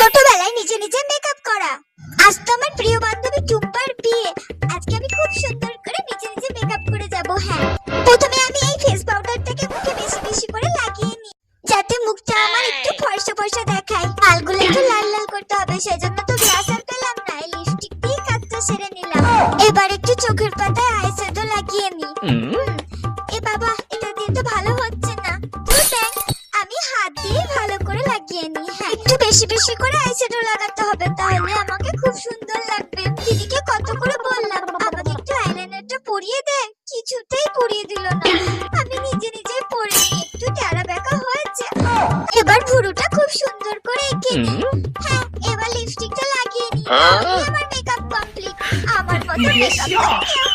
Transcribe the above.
ছোটবেলায় নিজে নিজে মেকআপ করা। আজ তো আমার প্রিয় বান্ধবী টুম্পার বিয়ে। আজকে আমি খুব সুন্দর করে নিজে নিজে মেকআপ করে যাব। হ্যাঁ, প্রথমে আমি এই ফেস পাউডারটাকে মুখে বেশি বেশি করে লাগিয়ে নিই, যাতে মুখটা আমার একটু ফর্সা ফর্সা দেখায়। গালগুলো একটু লাল লাল করতে হবে, সেজন্য তো ব্লাশার পেলাম না, লিপস্টিক দিয়ে কাজটা সেরে নিলাম। এবার একটু চোখের পাতায় আইশ্যাডো লাগিয়ে নিই। এ বাবা, এটা দিয়ে তো ভালো হচ্ছে না। আমি হাত দিয়ে ভালো করে লাগিয়ে নিই। হ্যাঁ, একটু বেশি বেশি করে আইশ্যাডো লাগাতে হবে, তাহলে আমাকে খুব সুন্দর লাগবে। দিদিকে কত করে বললাম আমাকে একটু আইলাইনারটা পরিয়ে দে, কিছুতেই পরিয়ে দিল না। আমি নিজে নিজেই পরে নিই, একটু টেরা বেঁকা হয়েছে। এবার ভুরুটা খুব সুন্দর করে এঁকে নিই। হ্যাঁ, এবার লিপস্টিকটা লাগিয়ে নিই। আমার মেকআপ কমপ্লিট। আমার মতো মেকআপ কেউ